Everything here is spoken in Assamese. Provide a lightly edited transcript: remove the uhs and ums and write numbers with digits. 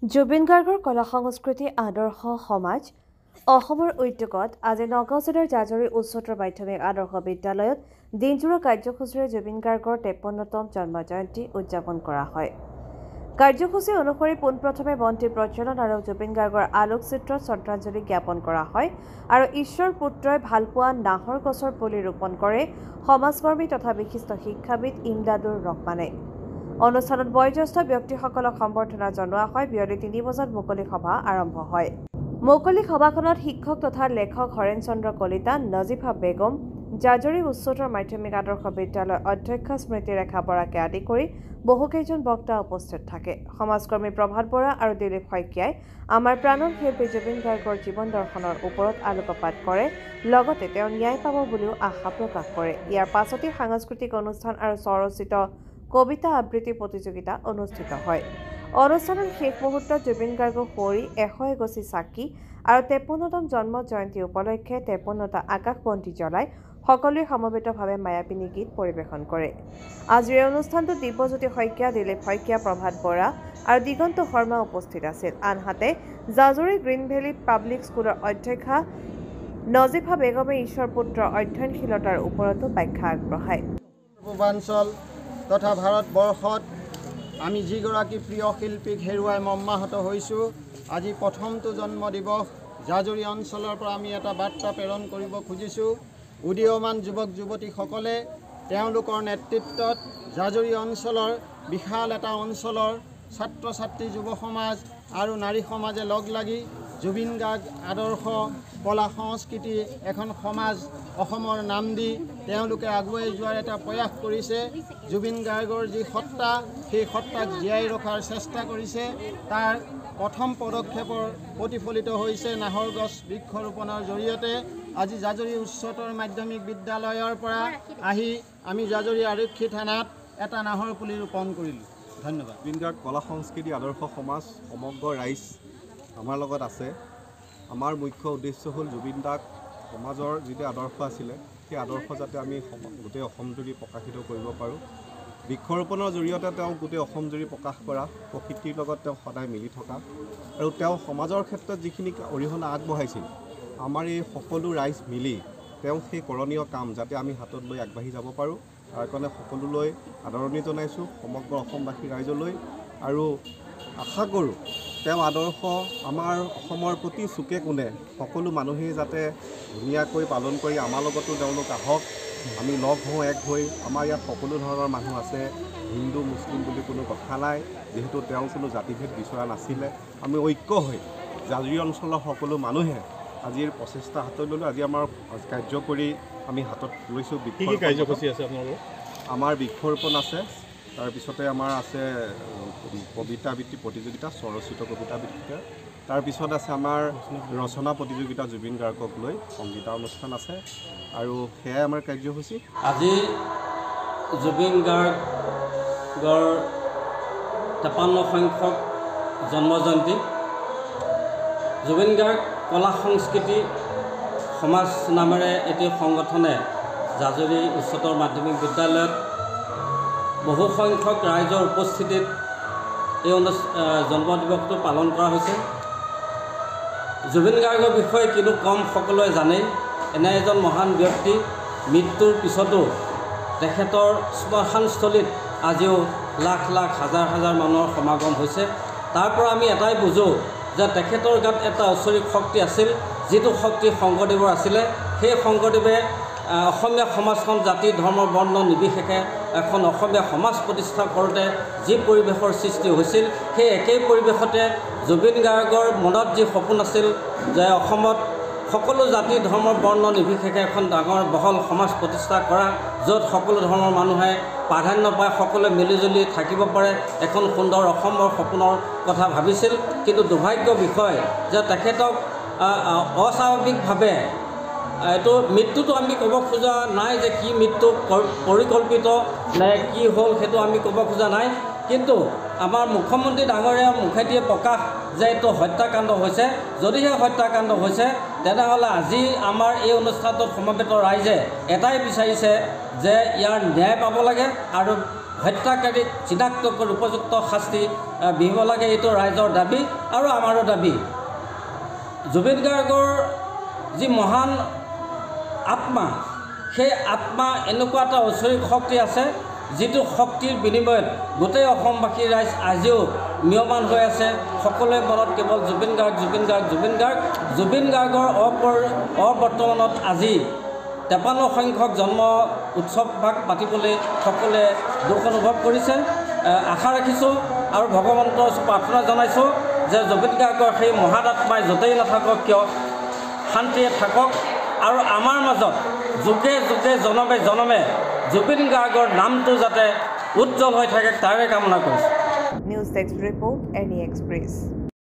জুবিন গাৰ্গৰ কলা সংস্কৃতি আদৰ্শ সমাজ অসমৰ উদ্যোগত আজি নগাঁও জিলাৰ জাজৰি উচ্চতৰ মাধ্যমিক আদৰ্শ বিদ্যালয়ত দিনজোৰা কাৰ্যসূচীৰে জুবিন গাৰ্গৰ ৫৩তম জন্ম জয়ন্তী উদযাপন কৰা হয়। কাৰ্যসূচী অনুসৰি পোনপ্ৰথমে বন্তি প্ৰজ্বলন আৰু জুবিন গাৰ্গৰ আলোকচিত্ৰত শ্ৰদ্ধাঞ্জলি জ্ঞাপন কৰা হয় আৰু ঈশ্বৰ পুত্ৰই ভালপোৱা নাহৰ গছৰ পুলি ৰোপণ কৰে সমাজকৰ্মী তথা বিশিষ্ট শিক্ষাবিদ ইমদাদুৰ ৰহমানে। অনুষ্ঠানত বয়োজ্যেষ্ঠ ব্যক্তিসকলক সম্বৰ্ধনা জনোৱা হয়। বিয়লি ৩ বজাত মুকলি সভা আৰম্ভ হয়। মুকলি সভাখনত শিক্ষক তথা লেখক হৰেণ চন্দ্ৰ কলিতা, নজিফা বেগম, জাজৰি উচ্চতৰ মাধ্যমিক আদৰ্শ বিদ্যালয়ৰ অধ্যক্ষা স্মৃতি ৰেখা বৰাকে আদি কৰি বহুকেইজন বক্তা উপস্থিত থাকে। সমাজকৰ্মী প্ৰভাত বৰা আৰু দিলীপ শইকীয়াই আমাৰ প্ৰাণৰ শিল্পী জুবিন গাৰ্গৰ জীৱন দৰ্শনৰ ওপৰত আলোকপাত কৰে। লগতে তেওঁ ন্যায় পাব বুলিও আশা প্ৰকাশ কৰে। ইয়াৰ পাছতে সাংস্কৃতিক অনুষ্ঠান আৰু স্বৰচিত কবিতা আবৃত্তি প্ৰতিযোগিতা অনুষ্ঠিত হয়। অনুষ্ঠানৰ শেষ মুহূৰ্তত জুবিন গাৰ্গৰ সুঁৱৰি ১০০ এগছি চাকি আৰু ৫৩তম জন্ম জয়ন্তী উপলক্ষে ৫৩টা আকাশবন্তি জ্বলাই সকলোৱে সমবেতভাৱে মায়াবিনী গীত পৰিৱেশন কৰে। আজিৰ এই অনুষ্ঠানটোত দিব্যজ্যোতি শইকীয়া, দিলীপ শইকীয়া, প্ৰভাত বৰা আৰু দিগন্ত শৰ্মা উপস্থিত আছিল। আনহাতে জাজৰি গ্ৰীণ ভেলী পাব্লিক স্কুলৰ অধ্যক্ষা নজিফা বেগমে ঈশ্বৰ পুত্ৰৰ অধ্যয়নশীলতাৰ ওপৰতো ব্যাখ্যা আগবঢ়ায়। পূৰ্বাঞ্চল তথা ভাৰতবৰ্ষত আমি যিগৰাকী প্ৰিয় শিল্পীক হেৰুৱাই মৰ্মাহত হৈছোঁ। আজি প্ৰথমটো জন্ম দিৱস জাজৰি অঞ্চলৰ পৰা আমি এটা বাৰ্তা প্ৰেৰণ কৰিব খুজিছোঁ। উদীয়মান যুৱক যুৱতীসকলে তেওঁলোকৰ নেতৃত্বত জাজৰি অঞ্চলৰ বিশাল এটা অঞ্চলৰ ছাত্ৰ ছাত্ৰী, যুৱ সমাজ আৰু নাৰী সমাজে লগ লাগি জুবিন গাৰ্গ আদৰ্শ কলা সংস্কৃতি এখন সমাজ অসমৰ নাম দি তেওঁলোকে আগুৱাই যোৱাৰ এটা প্ৰয়াস কৰিছে। জুবিন গাৰ্গৰ যি সত্তা, সেই সত্তাক জীয়াই ৰখাৰ চেষ্টা কৰিছে। তাৰ প্ৰথম পদক্ষেপৰ প্ৰতিফলিত হৈছে নাহৰ গছ বৃক্ষৰোপণৰ জৰিয়তে। আজি জাজৰি উচ্চতৰ মাধ্যমিক বিদ্যালয়ৰ পৰা আহি আমি জাজৰি আৰক্ষী থানাত এটা নাহৰ পুলি ৰোপণ কৰিলোঁ। ধন্যবাদ। জুবিন গাৰ্গ কলা সংস্কৃতি আদৰ্শ সমাজ সমগ্ৰ ৰাইজ আমাৰ লগত আছে। আমাৰ মুখ্য উদ্দেশ্য হ'ল জুবিন দাক সমাজৰ যিটো আদৰ্শ আছিলে সেই আদৰ্শ যাতে আমি গোটেই অসমজুৰি প্ৰকাশিত কৰিব পাৰোঁ। বৃক্ষৰোপণৰ জৰিয়তে তেওঁ গোটেই অসমজুৰি প্ৰকাশ কৰা, প্ৰকৃতিৰ লগত তেওঁ সদায় মিলি থকা আৰু তেওঁ সমাজৰ ক্ষেত্ৰত যিখিনি অৰিহণা আগবঢ়াইছিল, আমাৰ এই সকলো ৰাইজ মিলি তেওঁ সেই কৰণীয় কাম যাতে আমি হাতত লৈ আগবাঢ়ি যাব পাৰোঁ, তাৰ কাৰণে সকলোলৈ আদৰণি জনাইছোঁ, সমগ্ৰ অসমবাসী ৰাইজলৈ। আৰু আশা কৰোঁ তেওঁ আদৰ্শ আমাৰ অসমৰ প্ৰতি চুকে কোণে সকলো মানুহেই যাতে ধুনীয়াকৈ পালন কৰি আমাৰ লগতো তেওঁলোক আহক, আমি লগ হওঁ এক হৈ। আমাৰ ইয়াত সকলো ধৰণৰ মানুহ আছে, হিন্দু মুছলিম বুলি কোনো কথা নাই। যিহেতু তেওঁ কোনো জাতিভেদ বিচৰা নাছিলে, আমি ঐক্য হৈ জাজৰি অঞ্চলৰ সকলো মানুহে আজিৰ প্ৰচেষ্টা হাতত ল'লোঁ। আজি আমাৰ কাৰ্য কৰি আমি হাতত লৈছোঁ। কাৰ্যসূচী আছে আপোনালোকৰ? আমাৰ বৃক্ষৰোপণ আছে, তাৰপিছতে আমাৰ আছে কবিতা আবৃত্তি প্ৰতিযোগিতা, স্বৰচিত কবিতা আবৃত্তি। তাৰপিছত আছে আমাৰ ৰচনা প্ৰতিযোগিতা, জুবিন গাৰ্গক লৈ সংগীতা অনুষ্ঠান আছে, আৰু সেয়াই আমাৰ কাৰ্যসূচী। আজি জুবিন গাৰ্গৰ ৫৩ সংখ্যক জন্ম জয়ন্তী। জুবিন গাৰ্গ কলা সংস্কৃতি সমাজ নামেৰে এটি সংগঠনে জাজৰি উচ্চতৰ মাধ্যমিক বিদ্যালয়ত বহু সংখ্যক ৰাইজৰ উপস্থিতিত এই জন্ম দিৱসটো পালন কৰা হৈছে। জুবিন গাৰ্গৰ বিষয়ে কিনো কম, সকলোৱে জানেই। এনে এজন মহান ব্যক্তি মৃত্যুৰ পিছতো তেখেতৰ শ্মশানস্থলীত আজিও লাখ লাখ হাজাৰ হাজাৰ মানুহৰ সমাগম হৈছে। তাৰ পৰা আমি এটাই বুজোঁ যে তেখেতৰ গাত এটা ঐশ্বৰিক শক্তি আছিল, যিটো শক্তি শংকৰদেৱৰ আছিলে। সেই শংকৰদেৱে অসমীয়া সমাজখন জাতি ধৰ্ম বৰ্ণ নিৰ্বিশেষে এখন অসমীয়া সমাজ প্ৰতিষ্ঠা কৰোঁতে যি পৰিৱেশৰ সৃষ্টি হৈছিল, সেই একেই পৰিৱেশতে জুবিন গাৰ্গৰ মনত যি সপোন আছিল যে অসমত সকলো জাতি ধৰ্ম বৰ্ণ নিৰ্বিশেষে এখন ডাঙৰ বহল সমাজ প্ৰতিষ্ঠা কৰা, য'ত সকলো ধৰ্মৰ মানুহে প্ৰাধান্য পায়, সকলোৱে মিলিজুলি থাকিব পাৰে, এখন সুন্দৰ অসমৰ সপোনৰ কথা ভাবিছিল। কিন্তু দুৰ্ভাগ্যৰ বিষয় যে তেখেতক অস্বাভাৱিকভাৱে এইটো মৃত্যুটো আমি ক'ব খোজা নাই যে কি মৃত্যু পৰিকল্পিত নে কি হ'ল, সেইটো আমি ক'ব খোজা নাই। কিন্তু আমাৰ মুখ্যমন্ত্ৰী ডাঙৰীয়াৰ মুখেদিয়ে প্ৰকাশ যে এইটো হত্যাকাণ্ড হৈছে। যদিহে হত্যাকাণ্ড হৈছে, তেনেহ'লে আজি আমাৰ এই অনুষ্ঠানটোত সমবেত ৰাইজে এটাই বিচাৰিছে যে ইয়াৰ ন্যায় পাব লাগে আৰু হত্যাকাৰীক চিনাক্ত কৰি উপযুক্ত শাস্তি বিহিব লাগে, এইটো ৰাইজৰ দাবী আৰু আমাৰো দাবী। জুবিন গাৰ্গৰ যি মহান আত্মা, সেই আত্মা এনেকুৱা এটা ঐশ্বৰিক শক্তি আছে, যিটো শক্তিৰ বিনিময়ত গোটেই অসমবাসী ৰাইজ আজিও ম্ৰিয়মান হৈ আছে। সকলোৱে মনত কেৱল জুবিন গাৰ্গ, জুবিন গাৰ্গ, জুবিন গাৰ্গ। জুবিন গাৰ্গৰ অবৰ্তমানত আজি 53 সংখ্যক জন্ম উৎসৱভাগ পাতিবলৈ সকলোৱে দুখ অনুভৱ কৰিছে। আশা ৰাখিছোঁ আৰু ভগৱন্তৰ প্ৰাৰ্থনা জনাইছোঁ যে জুবিন গাৰ্গৰ সেই মহান আত্মাই য'তেই নাথাকক কিয় শান্তিয়ে থাকক আৰু আমাৰ মাজত যুগে যুগে জনমে জনমে জুবিন গাৰ্গৰ নামটো যাতে উজ্জ্বল হৈ থাকে তাৰে কামনা কৰিছোঁ। News desk report, any express.